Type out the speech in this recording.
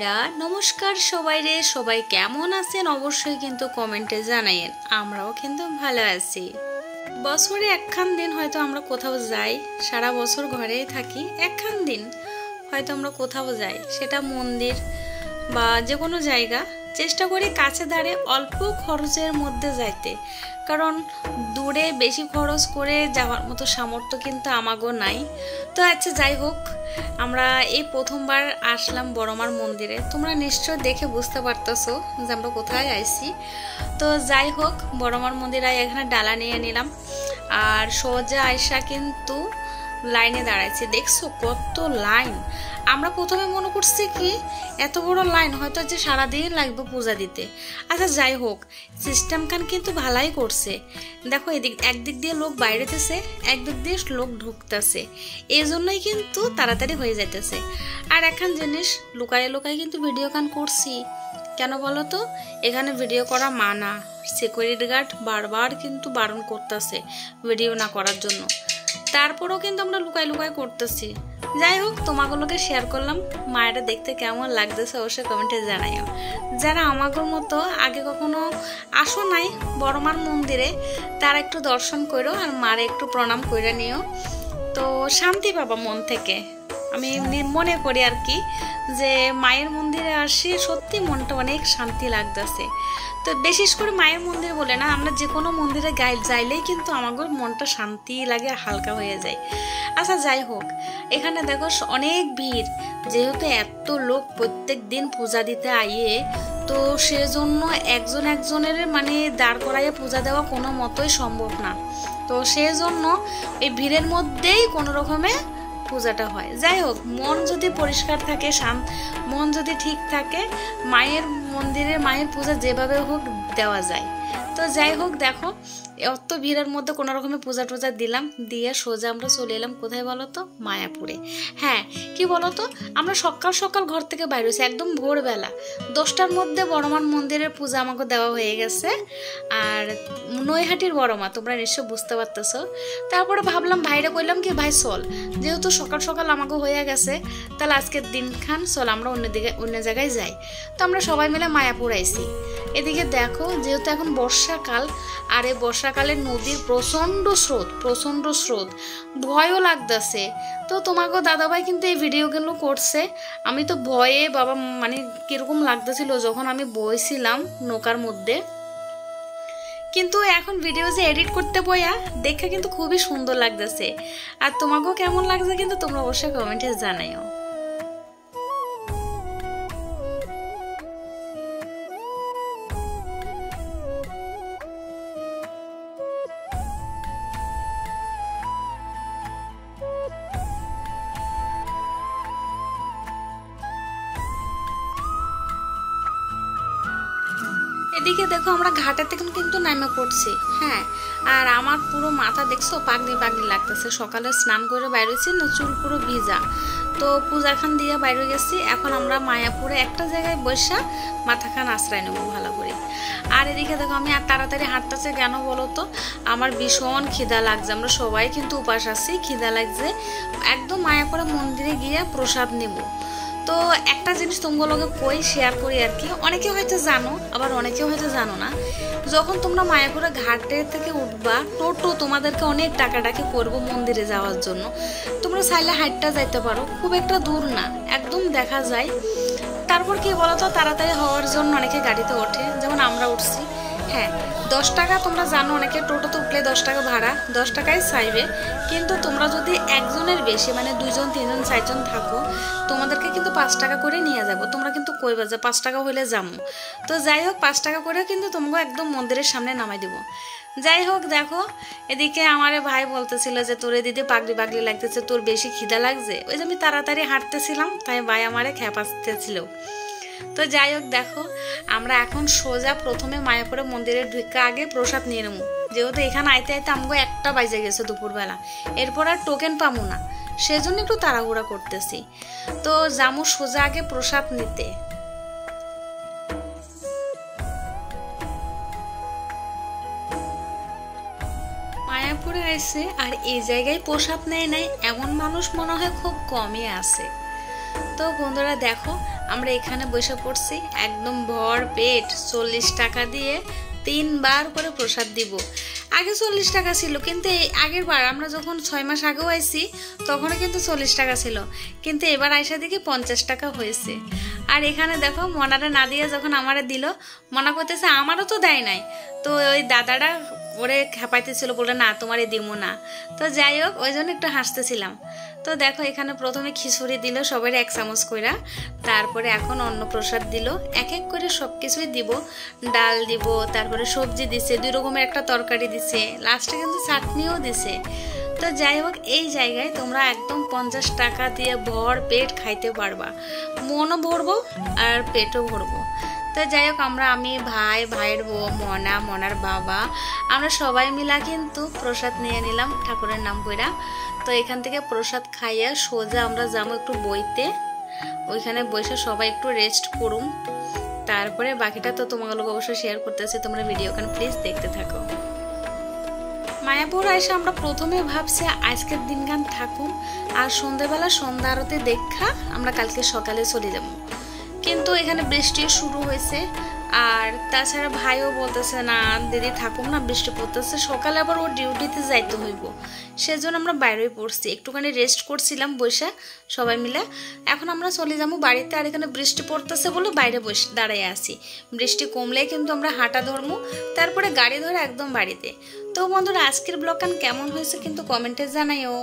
বন্ধুরা নমস্কার সবাইরে, সবাই কেমন আছেন অবশ্যই কিন্তু কমেন্টে জানাইয়েন। আমরাও কিন্তু ভালো আছি। বছরে একখান দিন হয়তো আমরা কোথাও যাই, সারা বছর ঘরেই থাকি, একখান দিন হয়তো আমরা কোথাও যাই, সেটা মন্দির বা যে কোনো জায়গা। চেষ্টা করি কাছে দাঁড়িয়ে অল্প খরচের মধ্যে যাইতে, কারণ দূরে বেশি খরচ করে যাওয়ার মতো সামর্থ্য কিন্তু আমাগো নাই। তো আচ্ছা যাই হোক, আমরা এই প্রথমবার আসলাম বড়মার মন্দিরে। তোমরা নিশ্চয় দেখে বুঝতে পারতেছো যে আমরা কোথায় আইছি। তো যাই হোক, বড়মার মন্দিরে এখানে ডালা নিয়ে নিলাম, আর সোজা আয়সা কিন্তু লাইনে দাঁড়াইছি। দেখছো কত লাইন। আমরা প্রথমে মনে করছি কি এত বড় লাইন হয়তো যে সারাদিন লাগবে পূজা দিতে। আচ্ছা যাই হোক, সিস্টেম খান কিন্তু ভালাই করছে। দেখো এদিক একদিক দিয়ে লোক বাইরেতেছে, একদিক দিয়ে লোক ঢুকতেছে, এই জন্যই কিন্তু তাড়াতাড়ি হয়ে যাইতেছে। আর এখন জিনিস লুকায়ে লুকায়ে কিন্তু ভিডিও গান করছি। কেন বলো তো, এখানে ভিডিও করা মানা। সিকিউরিটি গার্ড বারবার কিন্তু বারণ করতেছে ভিডিও না করার জন্য, তারপরেও কিন্তু আমরা লুকাই লুকাই করতেছি। যাই হোক, তোমাগুলোকে শেয়ার করলাম। মায়েরা দেখতে কেমন লাগতেছে অবশ্যই কমেন্টে জানাইও। যারা আমাগোর মতো আগে কখনো আসো নাই বড়মার মন্দিরে, তারা একটু দর্শন করো আর মারে একটু প্রণাম করে নিও, তো শান্তি পাবা মন থেকে। আমি মনে করি আর কি যে মায়ের মন্দিরে আসি সত্যি মনটা অনেক শান্তি লাগতেছে। তো বিশেষ করে মায়ের মন্দির বলে না, আমরা যে কোনো মন্দিরে যাইলেই কিন্তু আমাদের মনটা শান্তি লাগে, হালকা হয়ে যায়। আচ্ছা যাই হোক, এখানে দেখো অনেক ভিড়, যেহেতু এত লোক প্রত্যেক দিন পূজা দিতে আইয়ে, তো সেজন্য একজন একজনের মানে দাঁড় করাইয়ে পূজা দেওয়া কোনো মতোই সম্ভব না। তো সেজন্য এই ভিড়ের মধ্যেই কোনো রকমে পূজাটা হয়। যাই হোক, মন যদি পরিষ্কার থাকে, মন যদি ঠিক থাকে, মায়ের মন্দিরে মায়ের পূজা যেভাবে হোক দেওয়া যায়। তো যাই হোক, দেখো অত ভিড়ের মধ্যে কোনো রকমের পূজা টুজা দিলাম, দিয়ে সোজা আমরা চলে এলাম কোথায় বলো তো, মায়াপুরে। হ্যাঁ, কি বলো তো, আমরা সকাল সকাল ঘর থেকে বাইরে হয়েছি, একদম ভোরবেলা 10টার মধ্যে বড়মার মন্দিরের পূজা আমাকে দেওয়া হয়ে গেছে। আর নৈহাটির বড়মা, তোমরা নিশ্চয় বুঝতে পারতেছো। তারপরে ভাবলাম ভাইরে কইলাম কি, ভাই চল, যেহেতু সকাল সকাল আমাকে হয়ে গেছে, তাহলে আজকের দিনখান চল আমরা অন্য জায়গায় যাই। তো আমরা সবাই মিলে মায়াপুর আইছি। এদিকে দেখো, যেহেতু এখন বর্ষাকাল, আর এই বর্ষাকালে নদীর প্রচন্ড স্রোত, ভয়ও লাগতেছে। তো তোমাকে দাদাভাই কিন্তু এই ভিডিওগুলো করছে। আমি তো ভয়ে বাবা মানে কিরকম লাগতেছিল যখন আমি বইছিলাম নৌকার মধ্যে, কিন্তু এখন ভিডিও যে এডিট করতে বইয়া দেখে কিন্তু খুবই সুন্দর লাগতেছে। আর তোমাকেও কেমন লাগছে কিন্তু তোমরা অবশ্যই কমেন্টে জানাইও। এদিকে দেখো, আমরা ঘাটের থেকে কিন্তু নামে পড়ছি। হ্যাঁ, আর আমার পুরো মাথা দেখছো পাগলি পাগলি লাগতেছে। সকালে স্নান করে বাইরেছি না, চুল পুরো ভিজা। তো পূজাখান দিয়ে বাইরে গেছি। এখন আমরা মায়াপুরে একটা জায়গায় বসে মাথাখান আশ্রয় নেবো ভালো করে। আর এদিকে দেখো, আমি আর তাড়াতাড়ি হাঁটতেছি কেন বলো তো, আমার ভীষণ খিদা লাগছে। আমরা সবাই কিন্তু উপাস আছি, খিদা লাগছে। একদম মায়াপুরে মন্দিরে গিয়ে প্রসাদ নেব। তো একটা জিনিস তোমাগুলোকে কই শেয়ার করি আর কি, অনেকে হয়তো জানো আবার অনেকেও হয়তো জানো না। যখন তোমরা মায়াপুরে ঘাটে থেকে উঠবা, টোটো তোমাদেরকে অনেক টাকাটাকি করবো মন্দিরে যাওয়ার জন্য। তোমরা চাইলে হাইটটা যাইতে পারো, খুব একটা দূর না, একদম দেখা যায়। তারপর কি বলতো, তাড়াতাড়ি হওয়ার জন্য অনেকে গাড়িতে ওঠে, যেমন আমরা উঠছি। হ্যাঁ, 10 টাকা, তোমরা জানো অনেকে টোটোতে উঠলে 10 টাকা ভাড়া, 10 টাকাই চাইবে। কিন্তু তোমরা যদি একজনের বেশি মানে 2 জন 3 জন 4 জন থাকো, তোমাদেরকে কিন্তু 5 টাকা করে নিয়ে যাবো। তোমরা কিন্তু কইবা যে 5 টাকা হইলে যাবো। তো যাই হোক, 5 টাকা করে কিন্তু তোমাকে একদম মন্দিরের সামনে নামাই দিব। যাই হোক, দেখো এদিকে আমার ভাই বলতেছিল যে তোরে দিদি পাগলি পাগলি লাগতেছে, তোর বেশি খিদা লাগছে। ওই যে আমি তাড়াতাড়ি হাঁটতেছিলাম, তাই ভাই আমারে খেপাচ্ছিল। তো যাই হোক, দেখো আমরা এখন সোজা প্রথমে মায়াপুরে মন্দিরে ঢুকে আগে প্রসাদ নিয়ে নেবো, যেহেতু এখানে আইতে আইতে আমাকে 1টা বাজে গেছে দুপুরবেলা। এরপর আর টোকেন পাবো না, সেজন্য একটু তাড়াহুড়া করতেছি। তো যাবো সোজা আগে প্রসাদ নিতে। মায়াপুরে আসছে আর এই জায়গায় প্রসাদ নেয় নাই এমন মানুষ মনে হয় খুব কমই আছে। তো বন্ধুরা দেখো আমরা এখানে বসে পড়ছি একদম ভর পেট 40 টাকা দিয়ে 3 বার করে প্রসাদ দিব। আগে 40 টাকা ছিল, কিন্তু আগের বার আমরা যখন 6 মাস আগেও আইছি তখনও কিন্তু 40 টাকা ছিল, কিন্তু এবার আইসা দেখি 50 টাকা হয়েছে। আর এখানে দেখো মনারা না দিয়ে যখন আমারে দিল, মনা করতেছে আমারও তো দেয় নাই, তো ওই দাদাটা ওরে খেপাইতেছিল, বলে না তোমারে দিব না। তো যাই হোক ওই জন্য একটু হাসতেছিলাম। তো দেখো এখানে প্রথমে খিচুড়ি দিল সবাই 1 চামচ কইরা, তারপরে এখন অন্ন প্রসাদ দিল, এক এক করে সব কিছুই দিব। ডাল দিব, তারপরে সবজি দিছে, 2 রকমের একটা তরকারি দিছে, লাস্টে কিন্তু চাটনিও দিছে। তো যাই হোক এই জায়গায় তোমরা একদম 50 টাকা দিয়ে ভর পেট খাইতে পারবা, মনও ভরবো আর পেটও ভরবো। তো যাই হোক আমি ভাই, ভাইয়ের বউ, মনার বাবা, আমরা সবাই মিলা কিন্তু প্রসাদ নিয়ে নিলাম ঠাকুরের নাম কইরা। তো এখান থেকে প্রসাদ খাইয়া সোজা আমরা যাবো একটু বইতে, ওইখানে বসে সবাই একটু রেস্ট করুম, তারপরে বাকিটা তো তোমাগুলোকে অবশ্যই শেয়ার করতেছি, তোমরা ভিডিওখানে প্লিজ দেখতে থাকো। মায়াপুর এসে আমরা প্রথমে ভাবছি আজকের দিনগান থাকুন, আর সন্ধ্যাবেলা সন্ধ্যা আরতি দেখা আমরা কালকে সকালে চলে যাব, কিন্তু এখানে বৃষ্টি শুরু হয়েছে। আর তাছাড়া ভাইও বলতেছে না দিদি থাকুক না, বৃষ্টি পড়তেছে, সকালে আবার ওর ডিউটিতে যাইতে হইব, সেজন্য আমরা বাইরে পড়ছি, একটুখানি রেস্ট করছিলাম বসে সবাই মিলে। এখন আমরা চলে যাবো বাড়িতে, আর এখানে বৃষ্টি পড়তেছে বলে বাইরে বসে দাঁড়াই আছি, বৃষ্টি কমলে কিন্তু আমরা হাঁটা ধরবো, তারপরে গাড়ি ধরে একদম বাড়িতে। তো বন্ধুরা আজকের ব্লগটা কেমন হয়েছে কিন্তু কমেন্টে জানাইও।